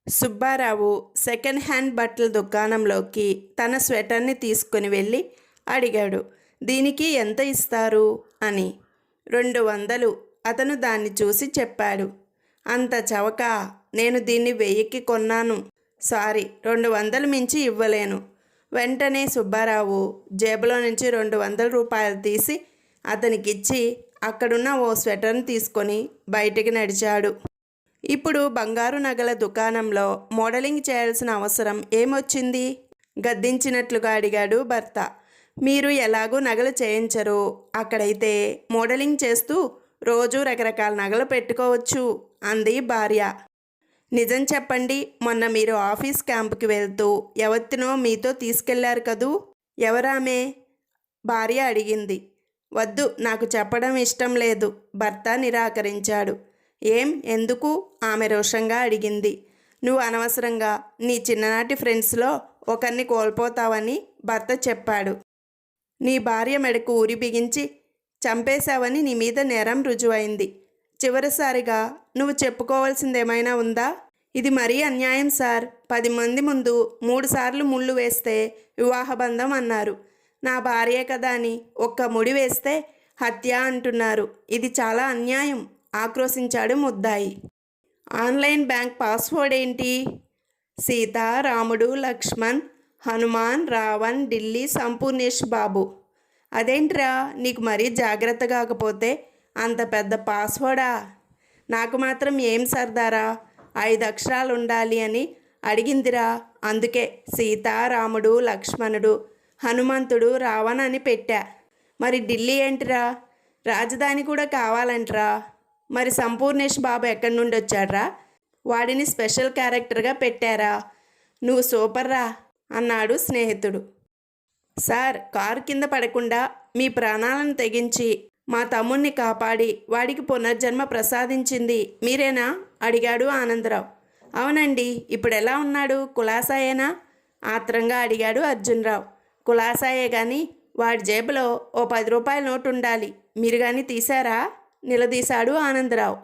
Subbarao second hand బట్టల దుకాణంలోకి తన స్వెటర్ని తీసుకుని వెళ్ళి అడిగాడు. దీనికి ఎంత ఇస్తారు అని. 200. అతను దాన్ని చూసి చెప్పాడు. అంత చవక? నేను దీన్ని 1000కి కొన్నాను. సారీ, 200 మించి ఇవ్వలేను. వెంటనే సుబ్బారావు జేబులో నుంచి 200 రూపాయలు తీసి అతనికిచ్చి అక్కడున్న ఓ స్వెటర్ని తీసుకొని బయటికి నడిచాడు. ఇప్పుడు బంగారు నగల దుకాణంలో మోడలింగ్ చేయాల్సిన అవసరం ఏమొచ్చింది? గద్దించినట్లుగా అడిగాడు భర్త. మీరు ఎలాగూ నగలు చేయించరు, అక్కడైతే మోడలింగ్ చేస్తూ రోజు రకరకాల నగలు పెట్టుకోవచ్చు అంది భార్య. నిజం చెప్పండి, మొన్న మీరు ఆఫీస్ క్యాంపుకి వెళ్తూ ఎవరినో మీతో తీసుకెళ్లారు కదూ, ఎవరామే? భార్య అడిగింది. వద్దు, నాకు చెప్పడం ఇష్టం లేదు, భర్త నిరాకరించాడు. ఏం, ఎందుకు? ఆమె రోషంగా అడిగింది. నువ్వు అనవసరంగా నీ చిన్ననాటి ఫ్రెండ్స్లో ఒకరిని కోల్పోతావని భర్త చెప్పాడు. నీ భార్య మెడకు ఊరి బిగించి చంపేశావని నీ మీద నేరం రుజువైంది. చివరిసారిగా నువ్వు చెప్పుకోవాల్సిందేమైనా ఉందా? ఇది మరీ అన్యాయం సార్. 10 మంది ముందు 3 సార్లు ముళ్ళు వేస్తే వివాహబంధం అన్నారు. నా భార్యే కదా అని ఒక్క ముడి వేస్తే హత్య అంటున్నారు. ఇది చాలా అన్యాయం, ఆక్రోశించాడు ముద్దాయి. ఆన్లైన్ బ్యాంక్ పాస్వర్డ్ ఏంటి? సీత, రాముడు, లక్ష్మణ్, హనుమాన్, రావణ్, ఢిల్లీ, సంపూర్ణేష్ బాబు. అదేంట్రా, నీకు మరీ జాగ్రత్త కాకపోతే అంత పెద్ద పాస్వర్డా? నాకు మాత్రం ఏం సర్దారా, 5 అక్షరాలు ఉండాలి అని అడిగిందిరా. అందుకే సీత, రాముడు, లక్ష్మణుడు, హనుమంతుడు, రావణ్ అని పెట్టా. మరి ఢిల్లీ ఏంటిరా? రాజధాని కూడా కావాలంటరా. మరి సంపూర్ణేష్ బాబు ఎక్కడి నుండి వచ్చాడ్రా? వాడిని స్పెషల్ క్యారెక్టర్గా పెట్టారా? నువ్వు సూపర్ రా అన్నాడు స్నేహితుడు. సార్, కారు కింద పడకుండా మీ ప్రాణాలను తెగించి మా తమ్ముణ్ణి కాపాడి వాడికి పునర్జన్మ ప్రసాదించింది మీరేనా? అడిగాడు ఆనందరావు. అవునండి. ఇప్పుడు ఎలా ఉన్నాడు? కులాసాయేనా? ఆత్రంగా అడిగాడు అర్జున్రావు. కులాసాయే కానీ వాడి జేబులో ఓ 10 రూపాయల నోటు ఉండాలి. మీరు కానీ తీశారా? నిలదీశాడు ఆనందరావు.